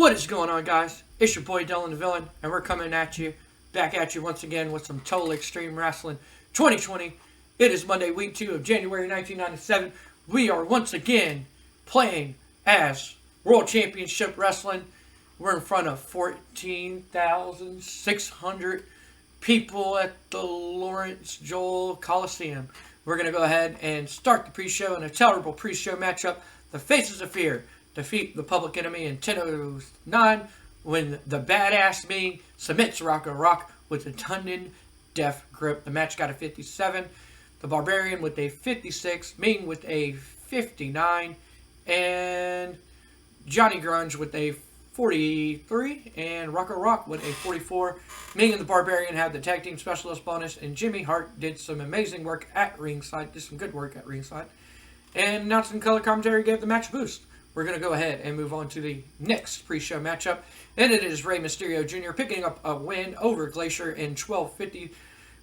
What is going on, guys? It's your boy Dylan the Villain, and we're coming back at you once again with some Total Extreme Wrestling 2020. It is Monday, week 2 of January 1997. We are once again playing as World Championship Wrestling. We're in front of 14,600 people at the Lawrence Joel Coliseum. We're going to go ahead and start the pre-show in a terrible pre-show matchup. The Faces of Fear defeat the Public Enemy in 10:09 when the Badass Me submits Rock with a Tundon Death Grip. The match got a 57. The Barbarian with a 56. Ming with a 59. And Johnny Grunge with a 43. And Rock with a 44. Ming and the Barbarian had the Tag Team Specialist bonus. And Jimmy Hart did some amazing work at ringside. Did some good work at ringside. And announcing color commentary gave the match a boost. We're going to go ahead and move on to the next pre-show matchup. And it is Rey Mysterio Jr. picking up a win over Glacier in 12:50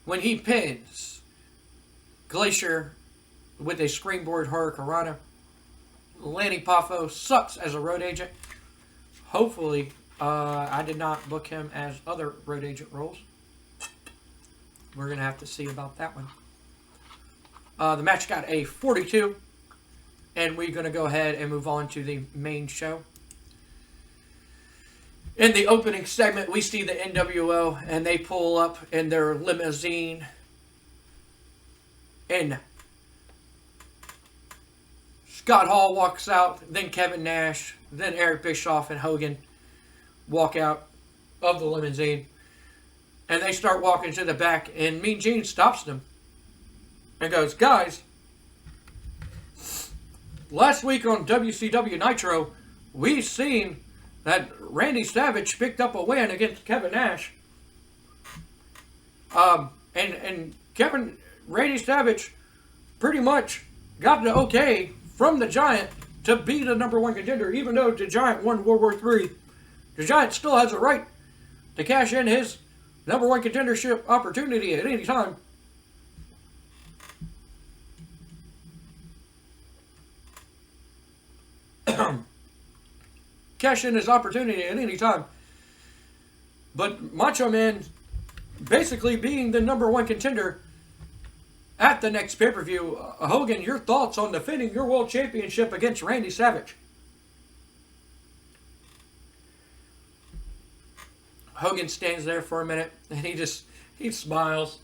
when he pins Glacier with a springboard Hurricanrana. Lanny Poffo sucks as a road agent. Hopefully, I did not book him as other road agent roles. We're going to have to see about that one. The match got a 42. And we're going to go ahead and move on to the main show. In the opening segment, we see the nWo, and they pull up in their limousine. And Scott Hall walks out, then Kevin Nash, then Eric Bischoff and Hogan walk out of the limousine. And they start walking to the back, and Mean Gene stops them and goes, "Guys, last week on WCW Nitro, we seen that Randy Savage picked up a win against Kevin Nash. And Randy Savage pretty much got the okay from the Giant to be the #1 contender, even though the Giant won World War III. The Giant still has a right to cash in his #1 contendership opportunity at any time. Cash in his opportunity at any time. But Macho Man basically being the #1 contender at the next pay-per-view. Hogan, your thoughts on defending your world championship against Randy Savage?" Hogan stands there for a minute and he smiles.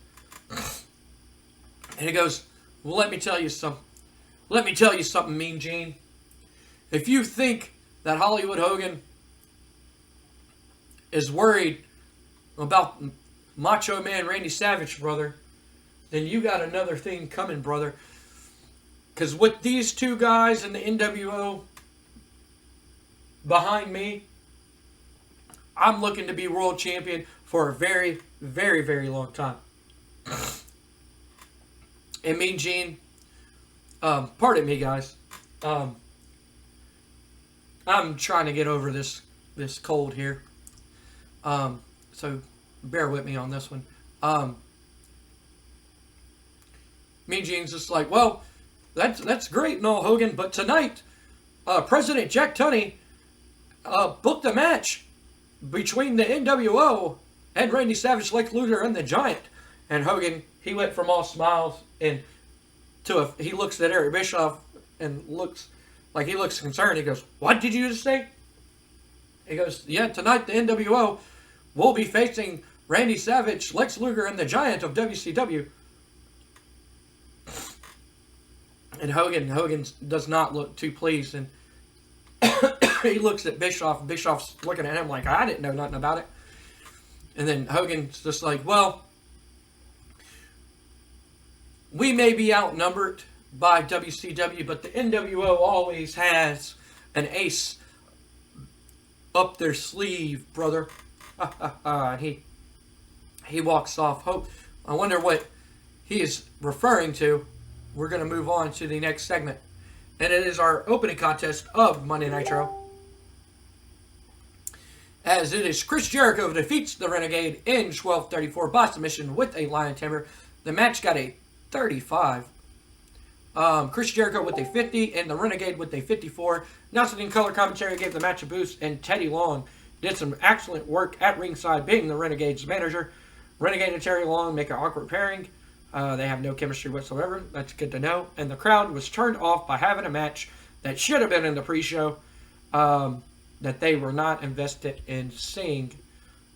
And he goes, "Well, let me tell you something. Mean Gene. If you think that Hollywood Hogan is worried about Macho Man Randy Savage, brother, then you got another thing coming, brother. Because with these two guys in the nWo behind me, I'm looking to be world champion for a very, very, very long time." And Mean Gene, pardon me, guys. I'm trying to get over this cold here. So bear with me on this one. Mean Gene's just like, "Well, that's great and all, Hogan, but tonight, President Jack Tunney booked a match between the nWo and Randy Savage, Lex Luger, and the Giant." And Hogan, he went from all smiles and he looks at Eric Bischoff and looks concerned. He goes, "What did you just say?" He goes, "Yeah, tonight the nWo will be facing Randy Savage, Lex Luger, and the Giant of WCW." And Hogan does not look too pleased, and he looks at Bischoff. Bischoff's looking at him like, "I didn't know nothing about it." And then Hogan's just like, "Well, we may be outnumbered by WCW, but the nWo always has an ace up their sleeve, brother." And he walks off. I wonder what he is referring to. We're going to move on to the next segment. And it is our opening contest of Monday Nitro. As it is Chris Jericho defeats the Renegade in 12:34 by submission with a Lion Tamer. The match got a 35. Chris Jericho with a 50 and the Renegade with a 54. Announcing in color commentary gave the match a boost, and Teddy Long did some excellent work at ringside, being the Renegade's manager. Renegade and Terry Long make an awkward pairing. They have no chemistry whatsoever. That's good to know. And the crowd was turned off by having a match that should have been in the pre-show that they were not invested in seeing.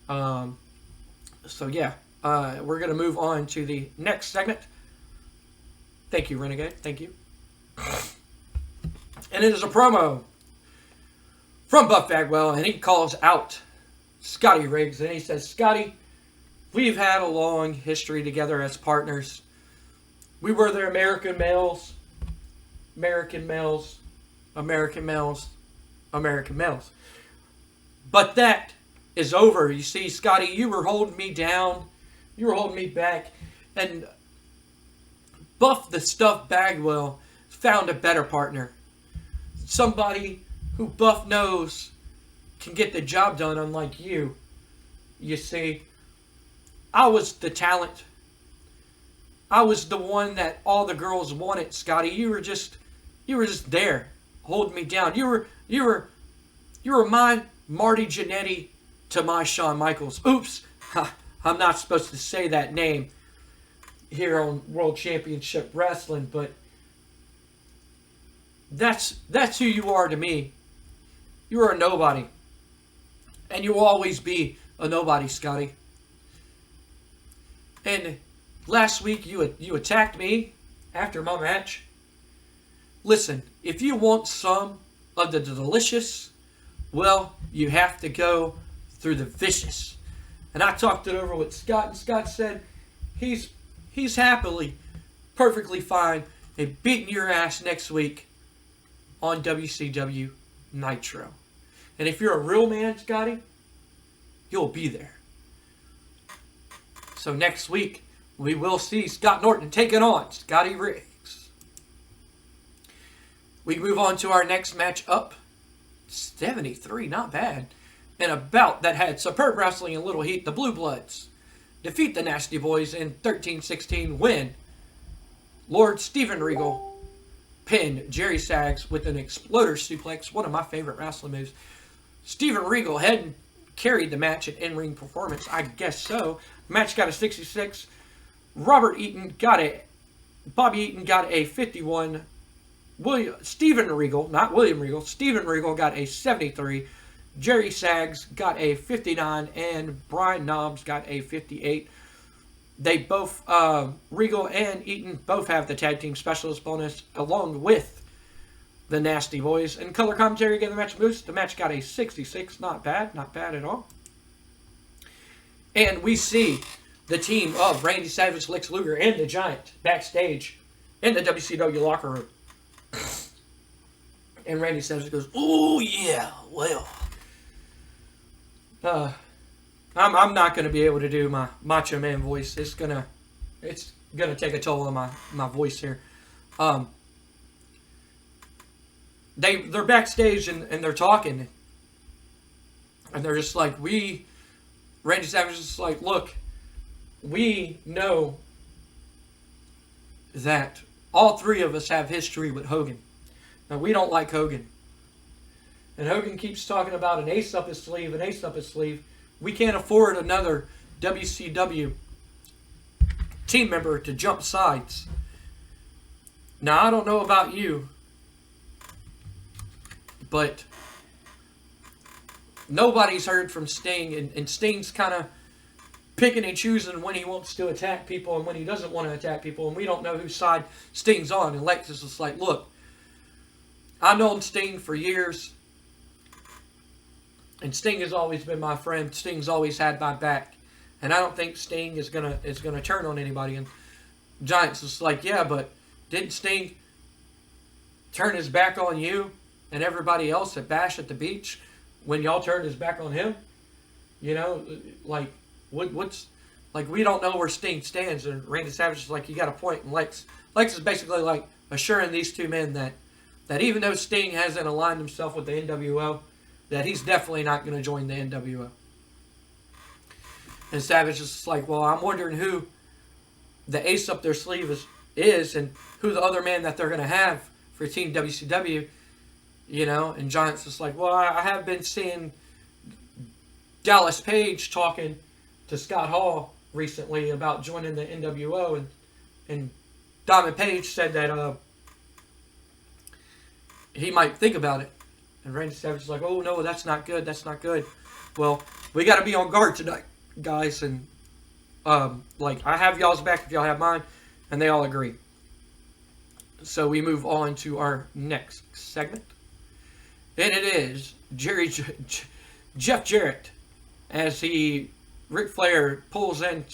So yeah, we're going to move on to the next segment. Thank you, Renegade. Thank you. And it is a promo from Buff Bagwell, and he calls out Scotty Riggs, and he says, Scotty, we've had a long history together as partners. We were the American males, American males, American males, American males. But that is over. You see, Scotty, you were holding me down. You were holding me back. And Buff the Stuff Bagwell found a better partner. Somebody who Buff knows can get the job done, unlike you. You see, I was the talent. I was the one that all the girls wanted, Scotty. You were just there, holding me down. You were my Marty Jannetty to my Shawn Michaels. Oops, I'm not supposed to say that name here on World Championship Wrestling, but that's who you are to me. You're a nobody, and you will always be a nobody, Scotty. And last week you attacked me after my match. Listen, if you want some of the delicious, well, you have to go through the vicious. And I talked it over with Scott, and Scott said he's happily, perfectly fine in beating your ass next week on WCW Nitro. And if you're a real man, Scotty, you'll be there. So next week, we will see Scott Norton taking on Scotty Riggs. We move on to our next match up. 73, not bad. In a bout that had superb wrestling and little heat, the Blue Bloods defeat the Nasty Boys in 13-16, win. Lord Steven Regal pinned Jerry Sags with an exploder suplex, one of my favorite wrestling moves. Steven Regal hadn't carried the match at in-ring performance, I guess so. The match got a 66. Bobby Eaton got a 51. Steven Regal, not William Regal, Steven Regal got a 73. Jerry Sags got a 59, and Brian Knobbs got a 58. They both, Regal and Eaton, both have the tag team specialist bonus along with the Nasty Boys. And color commentary gave the match a boost. The match got a 66. Not bad at all. And we see the team of Randy Savage, Lex Luger, and the Giant backstage in the WCW locker room. And Randy Savage goes, "Oh yeah, well, I'm not gonna be able to do my Macho Man voice. It's gonna take a toll on my voice here." They're backstage and they're talking, and they're just like, Randy Savage is just like, "Look, we know that all three of us have history with Hogan. Now, we don't like Hogan. And Hogan keeps talking about an ace up his sleeve, an ace up his sleeve. We can't afford another WCW team member to jump sides. Now, I don't know about you, but nobody's heard from Sting, and Sting's kind of picking and choosing when he wants to attack people and when he doesn't want to attack people, and we don't know whose side Sting's on." And Lex is just like, "Look, I've known Sting for years, and Sting has always been my friend. Sting's always had my back, and I don't think Sting is gonna turn on anybody." And Giant's just like, "Yeah, but didn't Sting turn his back on you and everybody else at Bash at the Beach when y'all turned his back on him? You know, like what's like, we don't know where Sting stands." And Randy Savage is like, "You got a point." And Lex is basically like assuring these two men that even though Sting hasn't aligned himself with the NWO, that he's definitely not going to join the NWO. And Savage is like, "Well, I'm wondering who the ace up their sleeve is and who the other man that they're going to have for Team WCW, you know. And Giant's just like, well, I have been seeing Dallas Page talking to Scott Hall recently about joining the nWo, and Diamond Page said that he might think about it. And Randy Savage is like, oh no, that's not good, that's not good. Well, we got to be on guard tonight, guys, and like, I have y'all's back if y'all have mine, and they all agree. So we move on to our next segment, and it is Jeff Jarrett, as Ric Flair pulls in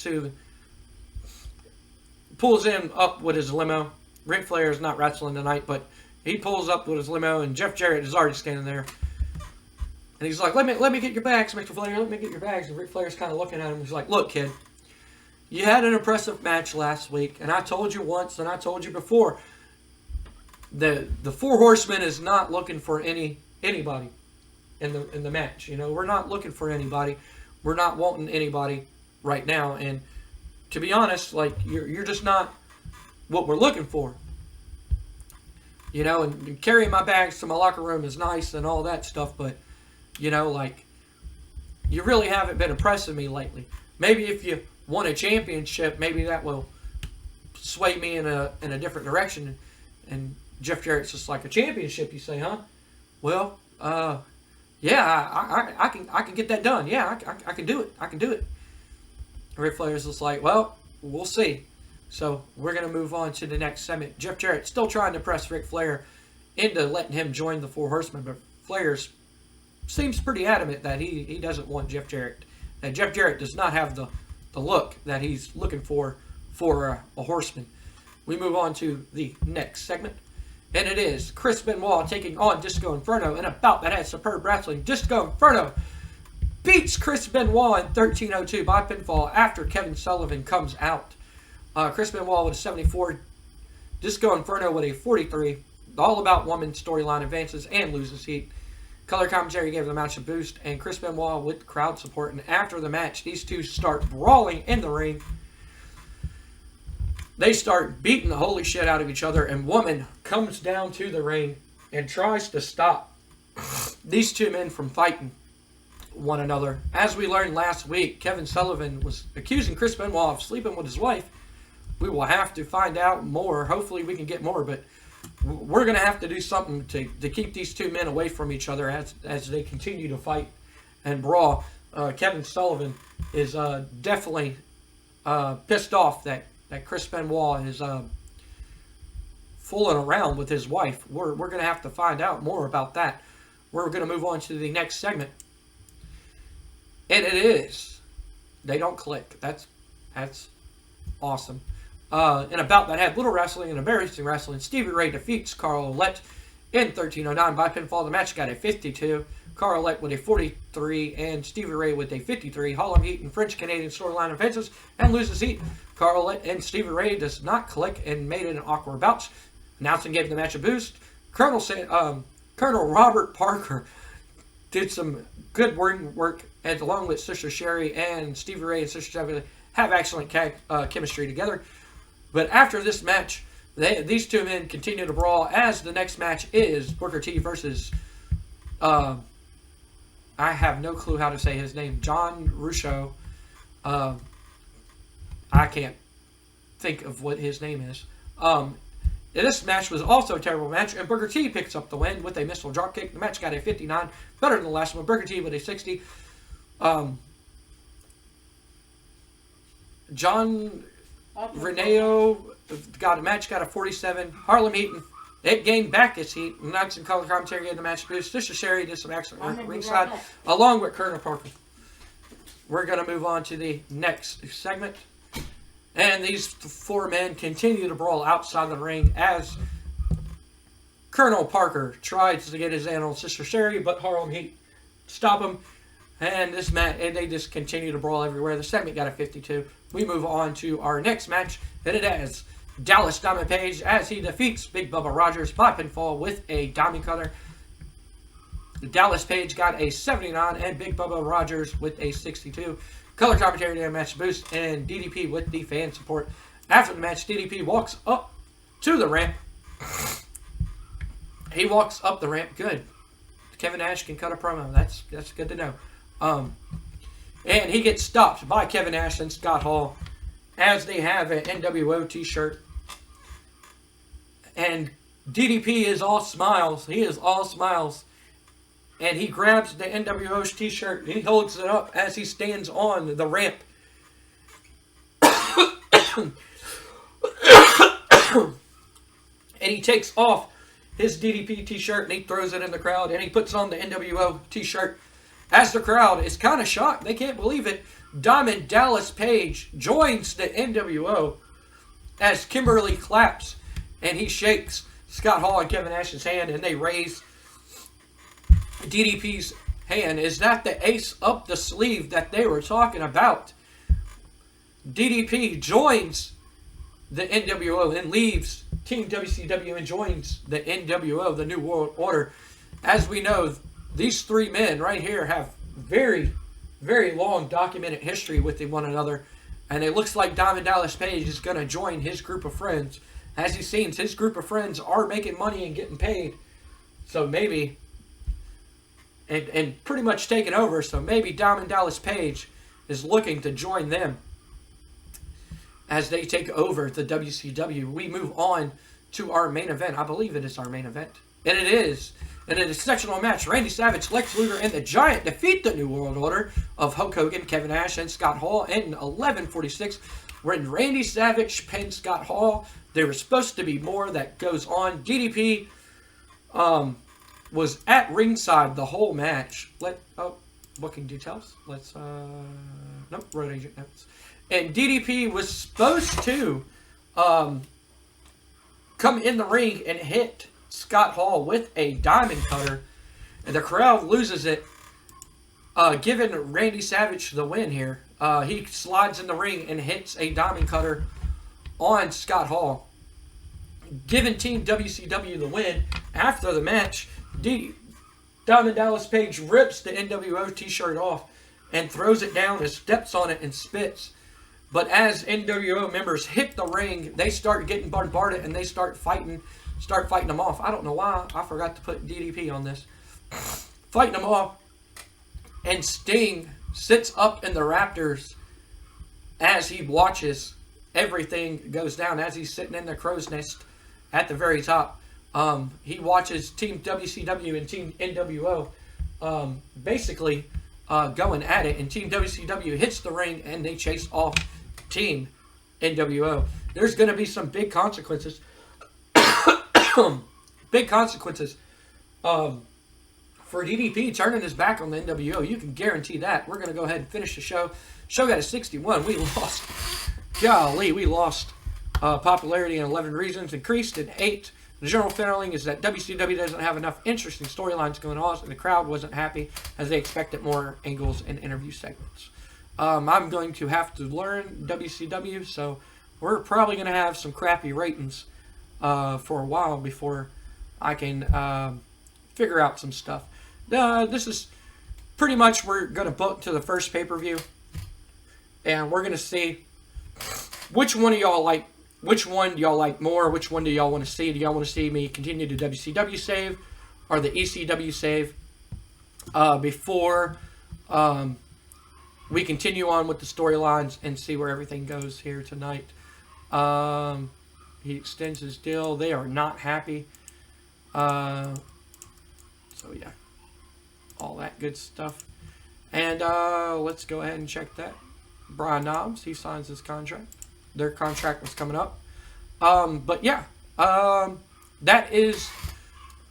up with his limo. Ric Flair is not wrestling tonight, but he pulls up with his limo, and Jeff Jarrett is already standing there. And he's like, let me get your bags, Mr. Flair, let me get your bags. And Ric Flair's kind of looking at him. He's like, look, kid, you had an impressive match last week, and I told you once, and I told you before, the Four Horsemen is not looking for anybody in the match. You know, we're not looking for anybody. We're not wanting anybody right now. And to be honest, like, you're just not what we're looking for. You know, and carrying my bags to my locker room is nice and all that stuff, but, you know, like, you really haven't been impressing me lately. Maybe if you won a championship, maybe that will sway me in a different direction. And Jeff Jarrett's just like, a championship, you say, huh? Well, yeah, I can get that done. Yeah, I can do it. I can do it. Ric Flair's just like, well, we'll see. So we're going to move on to the next segment. Jeff Jarrett still trying to press Ric Flair into letting him join the Four Horsemen, but Flair seems pretty adamant that he doesn't want Jeff Jarrett. That Jeff Jarrett does not have the look that he's looking for a horseman. We move on to the next segment, and it is Chris Benoit taking on Disco Inferno in a bout that had superb wrestling. Disco Inferno beats Chris Benoit in 13:02 by pinfall after Kevin Sullivan comes out. Chris Benoit with a 74, Disco Inferno with a 43. All About Woman storyline advances and loses heat. Color commentary gave the match a boost, and Chris Benoit with crowd support. And after the match, these two start brawling in the ring. They start beating the holy shit out of each other, and Woman comes down to the ring and tries to stop these two men from fighting one another. As we learned last week, Kevin Sullivan was accusing Chris Benoit of sleeping with his wife. We will have to find out more. Hopefully we can get more, but we're going to have to do something to keep these two men away from each other as they continue to fight and brawl. Kevin Sullivan is definitely pissed off that Chris Benoit is fooling around with his wife. We're going to have to find out more about that. We're going to move on to the next segment. And it is, they don't click. That's awesome. In a bout that had little wrestling and embarrassing wrestling, Stevie Ray defeats Carl Ouellet in 13:09 by pinfall. The match got a 52. Carl Ouellet with a 43 and Stevie Ray with a 53. Harlem Heat and French Canadian storyline advances and loses heat. Carl Ouellet and Stevie Ray does not click and made it an awkward bout. Announcing gave the match a boost. Colonel Robert Parker did some good work, and along with Sister Sherry and Stevie Ray and Sister Sherry have excellent chemistry together. But after this match, these two men continue to brawl, as the next match is Booker T versus, I have no clue how to say his name, John Russo. I can't think of what his name is. This match was also a terrible match, and Booker T picks up the win with a missile dropkick. The match got a 59, better than the last one. Booker T with a 60. John Reneo got a 47. Harlem Heat, it gained back its heat. Nuts and color commentary gave the match a boost. Sister Sherry did some excellent work at ringside, along with Colonel Parker. We're going to move on to the next segment. And these four men continue to brawl outside the ring as Colonel Parker tries to get his hand on Sister Sherry, but Harlem Heat stop him. And they just continue to brawl everywhere. The segment got a 52. We move on to our next match, and it has Dallas Diamond Page as he defeats Big Bubba Rogers by pinfall with a diamond cutter. Dallas Page got a 79, and Big Bubba Rogers with a 62. Color commentary to match boost, and DDP with the fan support. After the match, DDP walks up to the ramp. He walks up the ramp. Good. Kevin Nash can cut a promo. That's good to know. And he gets stopped by Kevin Nash and Scott Hall as they have an nWo t-shirt. And DDP is all smiles. He is all smiles. And he grabs the nWo t-shirt and he holds it up as he stands on the ramp. And he takes off his DDP t-shirt and he throws it in the crowd and he puts on the nWo t-shirt. As the crowd is kind of shocked, they can't believe it. Diamond Dallas Page joins the nWo as Kimberly claps and he shakes Scott Hall and Kevin Nash's hand and they raise DDP's hand. Is that the ace up the sleeve that they were talking about? DDP joins the nWo and leaves Team WCW and joins the nWo, the New World Order. As we know, these three men right here have very, very long documented history with one another. And it looks like Diamond Dallas Page is going to join his group of friends. As he seems, his group of friends are making money and getting paid. So maybe, and pretty much taking over. So maybe Diamond Dallas Page is looking to join them as they take over the WCW. We move on to our main event. I believe it is our main event. And it is. In an exceptional match, Randy Savage, Lex Luger, and the Giant defeat the New World Order of Hulk Hogan, Kevin Nash, and Scott Hall in 11:46. When Randy Savage pinned Scott Hall, there was supposed to be more that goes on. DDP was at ringside the whole match. Booking details. Nope, road agent notes. And DDP was supposed to come in the ring and hit Scott Hall with a diamond cutter. And the crowd loses it, giving Randy Savage the win here. He slides in the ring and hits a diamond cutter on Scott Hall, giving Team WCW the win. After the match, Diamond Dallas Page rips the nWo t-shirt off and throws it down and steps on it and spits. But as nWo members hit the ring, they start getting bombarded and they start fighting them off. I don't know why. I forgot to put DDP on this. Fighting them off. And Sting sits up in the rafters as he watches everything goes down. As he's sitting in the crow's nest at the very top. He watches Team WCW and Team nWo basically going at it. And Team WCW hits the ring and they chase off Team nWo. There's going to be some big consequences. Big consequences for DDP turning his back on the nWo. You can guarantee that. We're going to go ahead and finish the show. Show got a 61. We lost. Golly, we lost popularity in 11 reasons. Increased in 8. The general feeling is that WCW doesn't have enough interesting storylines going on, and the crowd wasn't happy as they expected more angles and interview segments. I'm going to have to learn WCW, so we're probably going to have some crappy ratings for a while before I can figure out some stuff. This is pretty much, we're going to book to the first pay-per-view, and we're going to see which one of y'all like. Which one do y'all like more? Which one do y'all want to see? Do y'all want to see me continue the WCW save or the ECW save before we continue on with the storylines and see where everything goes here tonight? He extends his deal. They are not happy. So, yeah. All that good stuff. And let's go ahead and check that. Brian Knobbs, he signs his contract. Their contract was coming up. But yeah, that is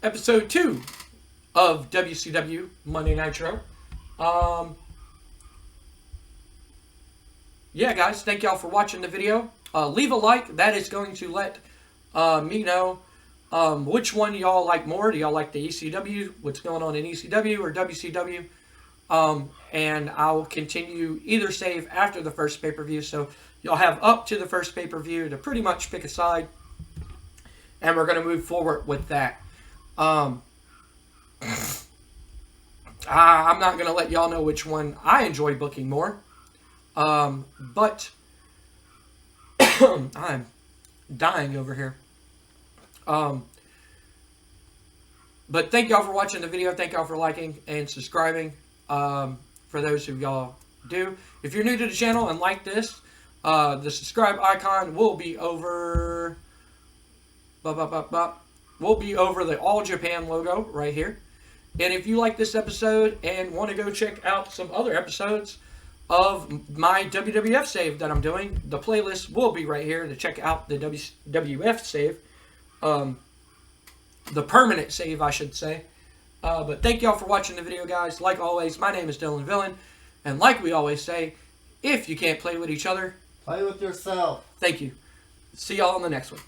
episode 2 of WCW Monday Nitro. Yeah, guys, thank y'all for watching the video. Leave a like. That is going to let me know which one y'all like more. Do y'all like the ECW, what's going on in ECW or WCW? And I'll continue either save after the first pay-per-view. So you'll have up to the first pay-per-view to pretty much pick a side. And we're going to move forward with that. I'm not going to let y'all know which one I enjoy booking more. But I'm dying over here. But thank y'all for watching the video. Thank y'all for liking and subscribing. For those of y'all do. If you're new to the channel and like this, the subscribe icon will be over. Will be over the All Japan logo right here. And if you like this episode and want to go check out some other episodes of my WWF save that I'm doing, the playlist will be right here to check out the WWF save. The permanent save, I should say. But thank y'all for watching the video, guys. Like always, my name is Dylan Villain. And like we always say, if you can't play with each other, play with yourself. Thank you. See y'all on the next one.